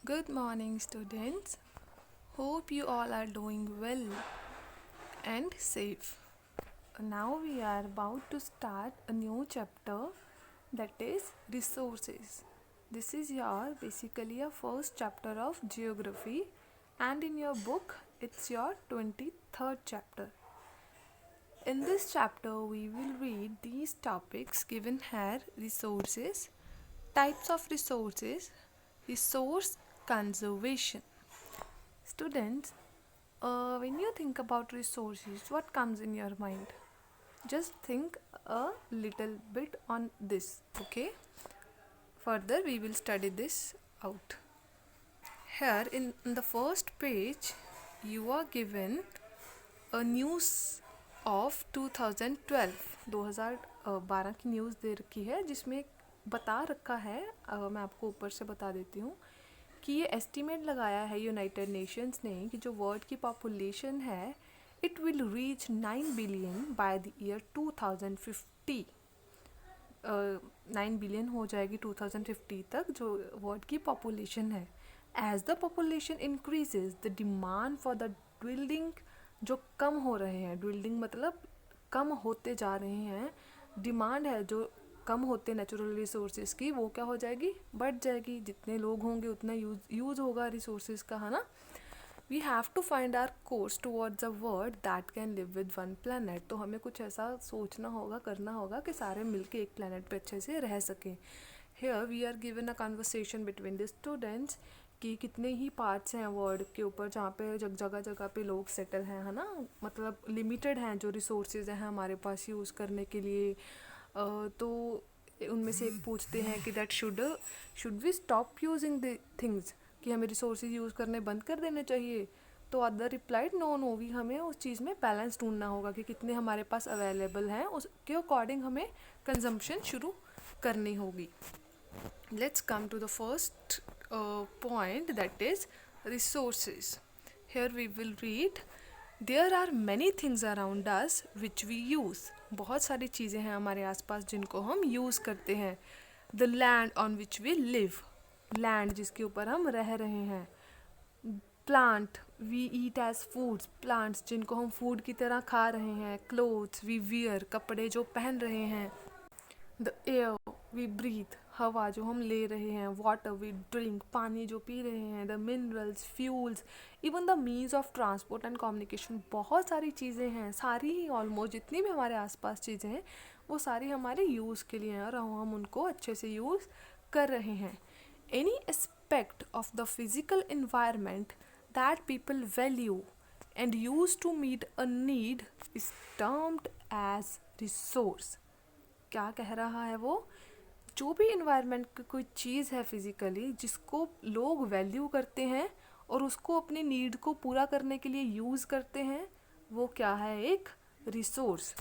Good morning, students. Hope you all are doing well and safe. Now we are about to start a new chapter, that is resources. This is your basically a first chapter of geography, and in your book it's your 23rd chapter. In this chapter we will read these topics given here: resources, types of resources, resource conservation. Students, when you think about resources, what comes in your mind? Just think a little bit on this, okay? Further, we will study this out. Here in the first page, you are given a news of 2012 2012 की news दे रखी है, जिसमें बता रखा है, मैं आपको ऊपर से बता देती हूँ कि ये एस्टीमेट लगाया है यूनाइटेड नेशंस ने कि जो वर्ल्ड की पॉपुलेशन है it will reach 9 billion by the year 2050। 9 billion हो जाएगी 2050 तक जो वर्ल्ड की पॉपुलेशन है। As the population increases the demand for the dwelling, जो कम हो रहे हैं, ड्विल्डिंग मतलब कम होते जा रहे हैं, डिमांड है जो कम होते नेचुरल रिसोर्सेज की, वो क्या हो जाएगी, बढ़ जाएगी। जितने लोग होंगे उतना यूज़ होगा रिसोर्सेज का, है ना। We have to find our course towards a world that can live with one planet. तो हमें कुछ ऐसा सोचना होगा, करना होगा कि सारे मिलके एक प्लानट पे अच्छे से रह सकें। Here we are given a conversation between the students कि कितने ही पार्ट्स हैं वर्ल्ड के ऊपर जहाँ पे जगह जगह पे लोग सेटल हैं, है ना। मतलब लिमिटेड हैं जो रिसोर्सेज हैं हमारे पास यूज़ करने के लिए। तो उनमें से एक पूछते हैं कि that should we stop using the things, कि हमें रिसोर्सेज यूज़ करने बंद कर देने चाहिए। तो अदर रिप्लाइड नो, भी हमें उस चीज़ में बैलेंस ढूंढना होगा कि कितने हमारे पास अवेलेबल हैं, उसके अकॉर्डिंग हमें कंजम्पशन शुरू करनी होगी। Let's come to the first point, that is resources. Here we will read there are many things around us which we use. बहुत सारी चीज़ें हैं हमारे आसपास जिनको हम यूज़ करते हैं। The land on which we live, land जिसके ऊपर हम रह रहे हैं। Plant we eat as foods, plants जिनको हम फूड की तरह खा रहे हैं। क्लोथ्स वी वियर, कपड़े जो पहन रहे हैं। द एयर वी ब्रीथ, हवा जो हम ले रहे हैं। वाटर वी ड्रिंक, पानी जो पी रहे हैं। The minerals, fuels, even the means of transport and communication. बहुत सारी चीज़ें हैं, सारी ही ऑलमोस्ट जितनी भी हमारे आसपास चीज़ें हैं वो सारी हमारे यूज़ के लिए हैं और हम उनको अच्छे से यूज़ कर रहे हैं। Any aspect of the physical environment that people value and use to meet a need is termed as resource। क्या कह रहा है वो, जो भी इन्वायरमेंट की कोई चीज़ है फिजिकली जिसको लोग वैल्यू करते हैं और उसको अपनी नीड को पूरा करने के लिए यूज़ करते हैं, वो क्या है, एक resource.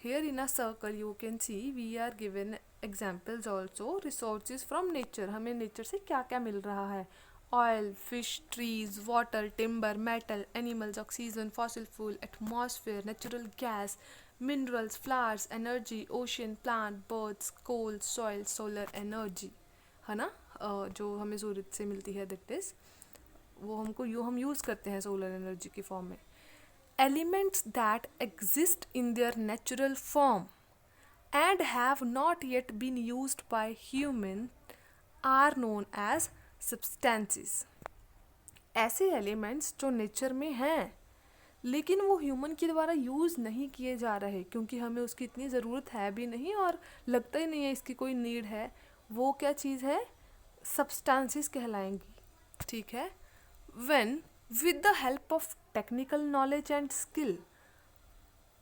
Here in a circle you can see we are given examples also, resources from nature। हमें नेचर से क्या क्या मिल रहा है। Oil, fish, trees, water, timber, metal, animals, oxygen, fossil fuel, atmosphere, natural gas, minerals, flowers, energy, ocean, plant, birds, coal, soil, solar energy, है ना। जो हमें सूरज से मिलती है, दैट इज वो हम यूज़ करते हैं सोलर एनर्जी की फॉर्म में। Elements that exist in their natural form and have not yet been used by human are known as substances। ऐसे एलिमेंट्स जो नेचर में हैं लेकिन वो ह्यूमन के द्वारा यूज़ नहीं किए जा रहे क्योंकि हमें उसकी इतनी ज़रूरत है भी नहीं और लगता ही नहीं है इसकी कोई नीड है, वो क्या चीज़ है, सब्सटेंसेस कहलाएंगी। ठीक है। When with the help of technical knowledge and skill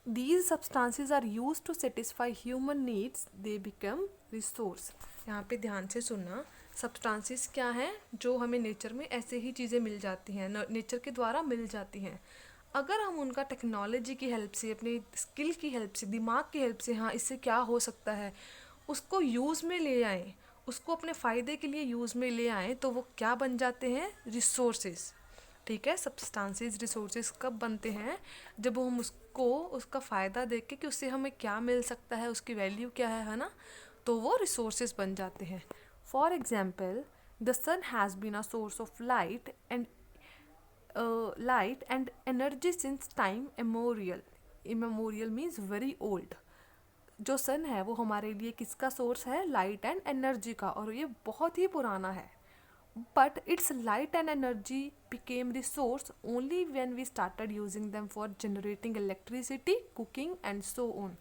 these substances are used to satisfy human needs, they become resource। यहाँ पे ध्यान से सुनना, सब्सटेंसेस क्या हैं, जो हमें नेचर में ऐसे ही चीज़ें मिल जाती हैं, नेचर के द्वारा मिल जाती हैं। अगर हम उनका टेक्नोलॉजी की हेल्प से, अपनी स्किल की हेल्प से, दिमाग की हेल्प से, हाँ इससे क्या हो सकता है, उसको यूज़ में ले आएँ, उसको अपने फ़ायदे के लिए यूज़ में ले आएँ, तो वो क्या बन जाते हैं, रिसोर्सेज। ठीक है। सब्सटेंसेस रिसोर्सेज कब बनते हैं, जब हम उसको उसका फ़ायदा देख के कि उससे हमें क्या मिल सकता है, उसकी वैल्यू क्या है ना, तो वो रिसोर्सेज बन जाते हैं। For example The sun has been a source of light and energy since time immemorial. Immemorial means very old. जो सन है वो हमारे लिए किसका सोर्स है? लाइट एंड एनर्जी का, और ये बहुत ही पुराना है. But its light and energy became resource only when we started using them for generating electricity, cooking and so on.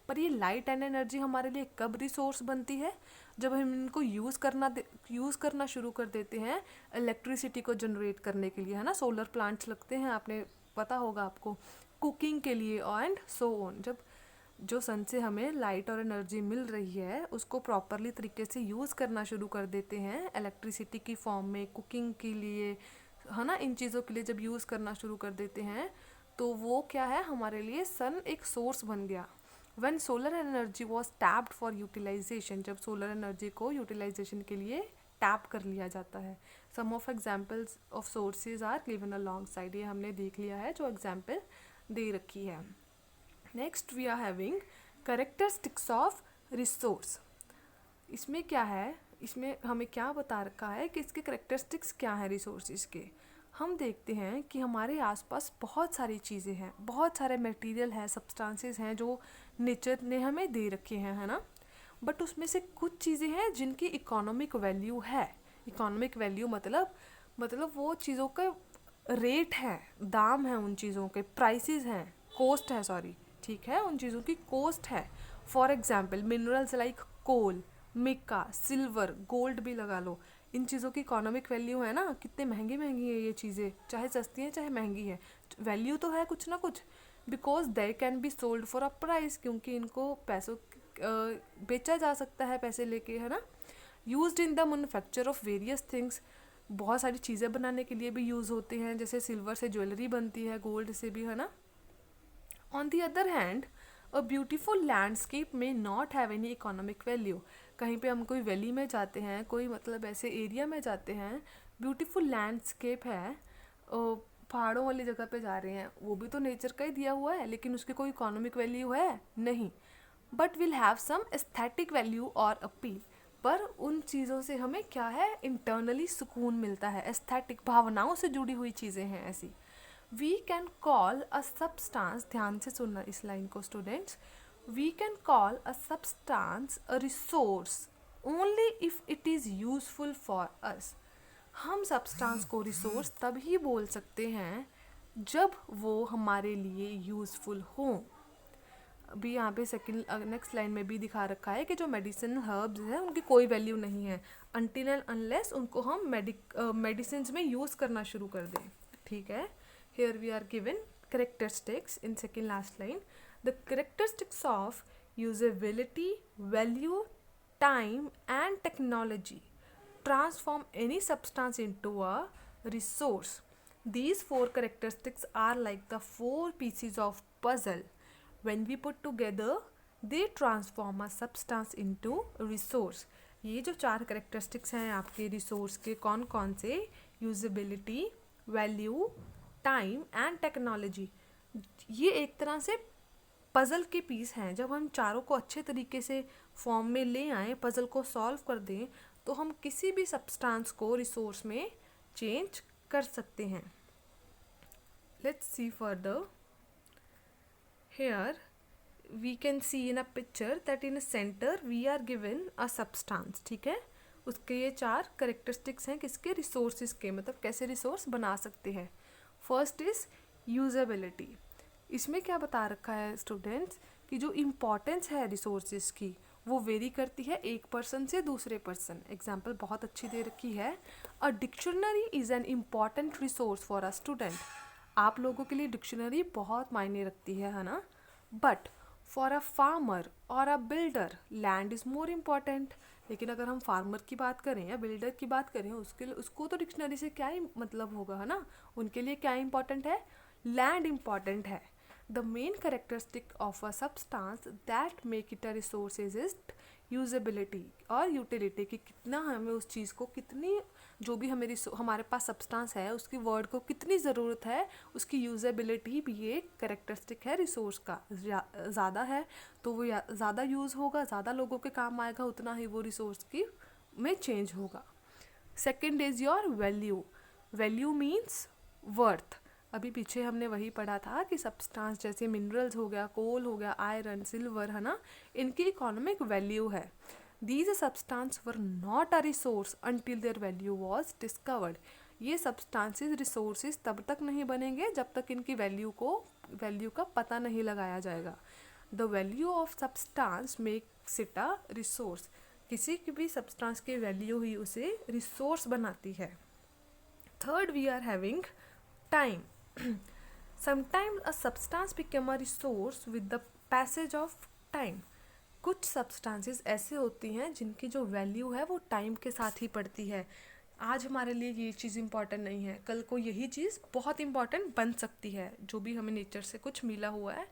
पर ये लाइट एंड एनर्जी हमारे लिए कब रिसोर्स बनती है? जब हम इनको यूज़ करना शुरू कर देते हैं इलेक्ट्रिसिटी को जनरेट करने के लिए, है ना. सोलर प्लांट्स लगते हैं, आपने पता होगा आपको, कुकिंग के लिए एंड सो ऑन. जब जो सन से हमें लाइट और एनर्जी मिल रही है उसको प्रॉपरली तरीके से यूज़ करना शुरू कर देते हैं इलेक्ट्रिसिटी की फॉर्म में, कुकिंग के लिए, है ना, इन चीज़ों के लिए जब यूज़ करना शुरू कर देते हैं तो वो क्या है, हमारे लिए सन एक सोर्स बन गया. When solar energy was tapped for utilization, जब सोलर एनर्जी को यूटिलाइजेशन के लिए टैप कर लिया जाता है. Some of examples of sources are given along side. ये हमने देख लिया है जो एग्जाम्पल दे रखी है. Next we are having characteristics of resource. इसमें क्या है, इसमें हमें क्या बता रखा है कि इसके कैरेक्टरिस्टिक्स क्या हैं रिसोर्सेज के. हम देखते हैं कि हमारे आसपास बहुत सारी चीज़ें हैं, बहुत सारे मटेरियल हैं, सब्सटेंसेस हैं जो नेचर ने हमें दे रखे हैं, है ना. बट उसमें से कुछ चीज़ें हैं जिनकी इकोनॉमिक वैल्यू है. इकोनॉमिक वैल्यू मतलब वो चीज़ों का रेट है, दाम है, उन चीज़ों के प्राइसेस हैं, कॉस्ट है, सॉरी, ठीक है, उन चीज़ों की कॉस्ट है. For example minerals like coal, mica, silver, gold भी लगा लो. इन चीज़ों की इकोनॉमिक वैल्यू है ना, कितने महंगी है ये चीज़ें, चाहे सस्ती हैं चाहे महंगी है, वैल्यू तो है कुछ ना कुछ. Because they can be sold for a price, क्योंकि इनको पैसों बेचा जा सकता है पैसे लेके, है ना. Used in the manufacture of various things, बहुत सारी चीज़ें बनाने के लिए भी यूज़ होते हैं, जैसे सिल्वर से ज्वेलरी बनती है, गोल्ड से भी, है ना. On the other hand, a beautiful landscape may not have any economic value. कहीं पे हम कोई वैली में जाते हैं, कोई मतलब ऐसे एरिया में जाते हैं, ब्यूटीफुल लैंडस्केप है, पहाड़ों वाली जगह पे जा रहे हैं, वो भी तो नेचर का ही दिया हुआ है, लेकिन उसकी कोई इकोनॉमिक वैल्यू है नहीं. But will have some aesthetic value और अपील. पर उन चीज़ों से हमें क्या है, इंटरनली सुकून मिलता है, एस्थेटिक भावनाओं से जुड़ी हुई चीज़ें हैं ऐसी. We can call a substance, ध्यान से सुनना इस लाइन को students, we can call a substance a resource only if it is useful for us. हम सब्सटेंस को रिसोर्स तभी बोल सकते हैं जब वो हमारे लिए यूजफुल हो. अभी यहाँ पे सेकंड नेक्स्ट लाइन में भी दिखा रखा है कि जो मेडिसिन हर्ब्स हैं उनकी कोई वैल्यू नहीं है अनटिल एंड अनलेस उनको हम मेडिसिन में यूज़ करना शुरू कर दें, ठीक है. Here we are given characteristics in second last line. The characteristics of usability, value, time and technology transform any substance into a resource. These four characteristics are like the four pieces of puzzle. When we put together, they transform a substance into a resource. ये जो चार characteristics हैं आपके resource के कौन कौन से, usability, value, time and technology, ये एक तरह से पज़ल के पीस हैं. जब हम चारों को अच्छे तरीके से फॉर्म में ले आएँ, पज़ल को सॉल्व कर दें, तो हम किसी भी सब्सटेंस को रिसोर्स में चेंज कर सकते हैं. Let's see further. Here we can see in a picture that in a centre we are given a substance, ठीक है. उसके ये चार करेक्टरिस्टिक्स हैं किसके, रिसोर्सेज के, मतलब कैसे रिसोर्स बना सकते हैं. First is usability. इसमें क्या बता रखा है स्टूडेंट्स कि जो इम्पोर्टेंस है रिसोर्सेज की वो वेरी करती है एक पर्सन से दूसरे पर्सन. एग्जाम्पल बहुत अच्छी दे रखी है. A dictionary is an important resource for a student. आप लोगों के लिए डिक्शनरी बहुत मायने रखती है ना. बट फॉर अ फार्मर और a builder land is more important. लेकिन अगर हम फार्मर की बात करें या बिल्डर की बात करें, उसके लिए उसको तो डिक्शनरी से क्या ही मतलब होगा, है ना. उनके लिए क्या इंपॉर्टेंट है, लैंड इंपॉर्टेंट है. The main characteristic of a substance that make it a resources is usability और यूटिलिटी, कि कितना हमें उस चीज़ को, कितनी जो भी हमारे पास सब्सटेंस है उसकी वर्ड को कितनी ज़रूरत है, उसकी यूजेबिलिटी भी एक करेक्टरिस्टिक है रिसोर्स का. ज़्यादा है तो वो ज़्यादा यूज़ होगा, ज़्यादा लोगों के काम आएगा, उतना ही वो रिसोर्स की में चेंज होगा. Second is your value. Value means worth. अभी पीछे हमने वही पढ़ा था कि सब्सटेंस जैसे मिनरल्स हो गया, कोल हो गया, आयरन, सिल्वर, है ना, इनकी इकोनॉमिक वैल्यू है. These substance were not a resource until their value was discovered. ये सब्सटेंसेस रिसोर्सेज तब तक नहीं बनेंगे जब तक इनकी वैल्यू का पता नहीं लगाया जाएगा. The value of substance makes it a resource. किसी की भी सब्सटेंस की वैल्यू ही उसे रिसोर्स बनाती है. Third, we are having time. Sometimes a substance become a resource with the passage of time. कुछ सब्सटेंसेस ऐसे होती हैं जिनकी जो वैल्यू है वो टाइम के साथ ही पड़ती है. आज हमारे लिए ये चीज़ इम्पॉर्टेंट नहीं है, कल को यही चीज़ बहुत इम्पॉर्टेंट बन सकती है. जो भी हमें नेचर से कुछ मिला हुआ है,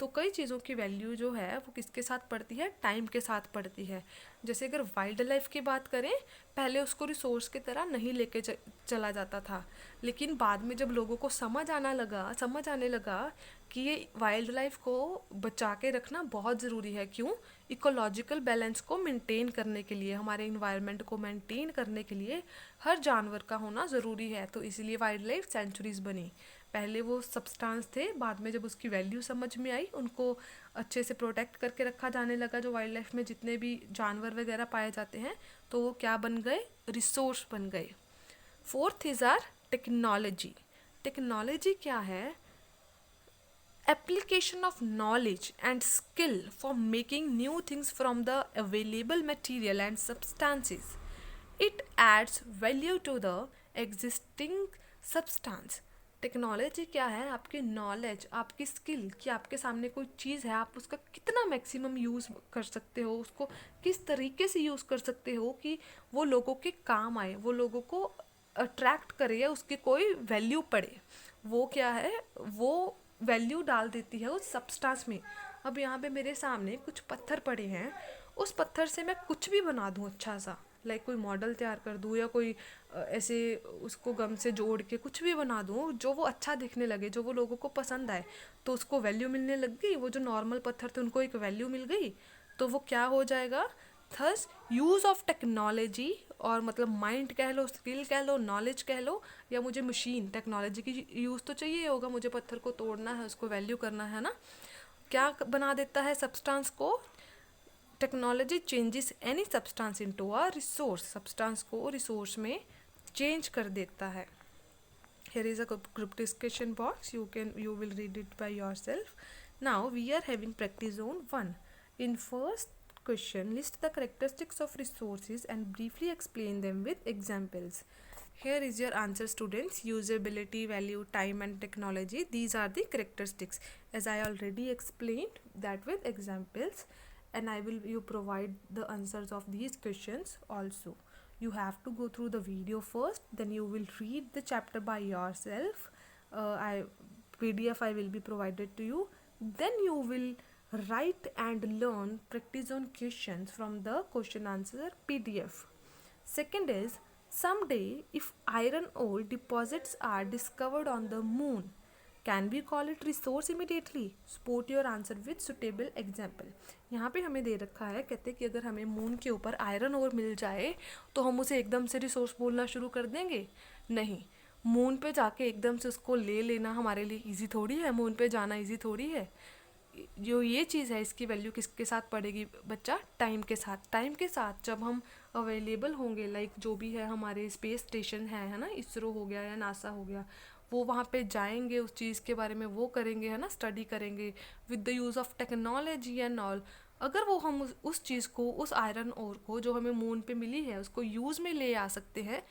तो कई चीज़ों की वैल्यू जो है वो किसके साथ पड़ती है, टाइम के साथ पड़ती है. जैसे अगर वाइल्ड लाइफ की बात करें, पहले उसको रिसोर्स की तरह नहीं लेके चला जाता था, लेकिन बाद में जब लोगों को समझ आने लगा कि ये वाइल्ड लाइफ को बचा के रखना बहुत ज़रूरी है. क्यों? इकोलॉजिकल बैलेंस को मेंटेन करने के लिए, हमारे इन्वायरमेंट को मेंटेन करने के लिए हर जानवर का होना ज़रूरी है. तो इसलिए वाइल्ड लाइफ सेंचुरीज बनी. पहले वो सब्सटेंस थे, बाद में जब उसकी वैल्यू समझ में आई, उनको अच्छे से प्रोटेक्ट करके रखा जाने लगा. जो वाइल्ड लाइफ में जितने भी जानवर वगैरह पाए जाते हैं, तो वो क्या बन गए, रिसोर्स बन गए. Fourth is are technology. Technology क्या है? Application of knowledge and skill for making new things from the available material and substances. It adds value to the existing substance. Technology क्या है? आपकी नॉलेज, आपकी स्किल, कि आपके सामने कोई चीज़ है, आप उसका कितना मैक्सिमम यूज़ कर सकते हो, उसको किस तरीके से यूज़ कर सकते हो कि वो लोगों के काम आए, वो लोगों को अट्रैक्ट करे या उसकी कोई वैल्यू पड़े. वो क्या है? वो वैल्यू डाल देती है उस सब्सटेंस में. अब यहाँ पे मेरे सामने कुछ पत्थर पड़े हैं, उस पत्थर से मैं कुछ भी बना दूँ अच्छा सा, लाइक कोई मॉडल तैयार कर दूँ या कोई ऐसे उसको गम से जोड़ के कुछ भी बना दूँ जो वो अच्छा दिखने लगे, जो वो लोगों को पसंद आए, तो उसको वैल्यू मिलने लग गई. वो जो नॉर्मल पत्थर थे उनको एक वैल्यू मिल गई, तो वो क्या हो जाएगा. थस यूज़ ऑफ टेक्नोलॉजी, और मतलब माइंड कह लो, स्किल कह लो, नॉलेज कह लो, या मुझे मशीन टेक्नोलॉजी की यूज़ तो चाहिए होगा, मुझे पत्थर को तोड़ना है, उसको वैल्यू करना है ना. क्या बना देता है सब्सटेंस को? Technology changes any substance into a resource. Substance को रिसोर्स में चेंज कर देता है. Here is a group discussion box. You will read it by yourself. Now we are having practice zone 1. In first question, list the characteristics of resources and briefly explain them with examples. Here is your answer, students. Usability, value, time and technology. These are the characteristics. As I already explained that with examples, and I will you provide the answers of these questions also. You have to go through the video first, then you will read the chapter by yourself. PDF I will be provided to you. Then you will write and learn practice on questions from the question answer PDF. Second is, someday if iron ore deposits are discovered on the moon, can we call it resource immediately? Support your answer with suitable example. यहाँ पे हमें दे रखा है, कहते हैं कि अगर हमें मून के ऊपर आयरन ओर मिल जाए तो हम उसे एकदम से रिसोर्स बोलना शुरू कर देंगे? नहीं. मून पे जाके एकदम से उसको ले लेना हमारे लिए इजी थोड़ी है, मून पे जाना इजी थोड़ी है. जो ये चीज़ है, इसकी वैल्यू किसके साथ पड़ेगी बच्चा? टाइम के साथ. टाइम के साथ जब हम अवेलेबल होंगे, लाइक जो भी है हमारे स्पेस स्टेशन है ना, इसरो हो गया या नासा हो गया, वो वहाँ पे जाएंगे, उस चीज़ के बारे में वो करेंगे, है ना, स्टडी करेंगे with the use of technology and all. अगर वो हम उस चीज़ को, उस आयरन ओर को जो हमें मून पे मिली है, उसको यूज़ में ले आ सकते हैं,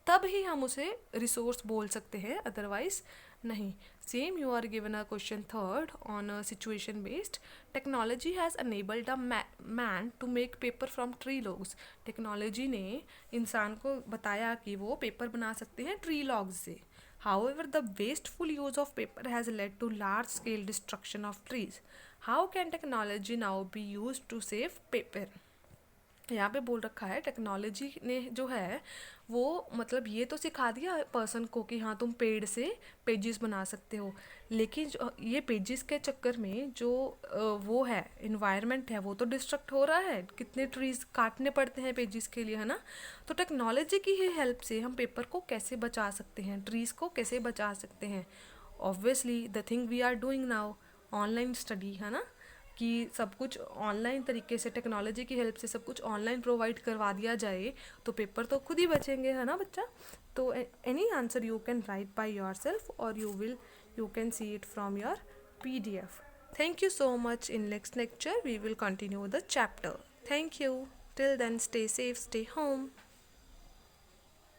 तब ही हम उसे रिसोर्स बोल सकते हैं, अदरवाइज नहीं. Same you are given a question third on a situation based. Technology has enabled a man to make paper from tree logs. Technology ने इंसान को बताया कि वो पेपर बना सकते हैं ट्री लॉग्स से. However, the wasteful use of paper has led to large-scale destruction of trees. How can technology now be used to save paper? यहाँ पे बोल रखा है टेक्नोलॉजी ने जो है वो मतलब ये तो सिखा दिया पर्सन को कि हाँ तुम पेड़ से पेजेस बना सकते हो, लेकिन जो ये पेजेस के चक्कर में जो वो है इन्वायरमेंट है वो तो डिस्ट्रक्ट हो रहा है, कितने ट्रीज काटने पड़ते हैं पेजेस के लिए, है ना। तो टेक्नोलॉजी की ही हेल्प से हम पेपर को कैसे बचा सकते हैं, ट्रीज को कैसे बचा सकते हैं। Obviously the thing we are doing now, online study, है ना, कि सब कुछ ऑनलाइन तरीके से टेक्नोलॉजी की हेल्प से सब कुछ ऑनलाइन प्रोवाइड करवा दिया जाए तो पेपर तो खुद ही बचेंगे, है ना बच्चा। तो any answer you can write by yourself और you can see it from your PDF. Thank you so much. In next lecture we will continue the chapter. Thank you. Till then, stay safe, stay home.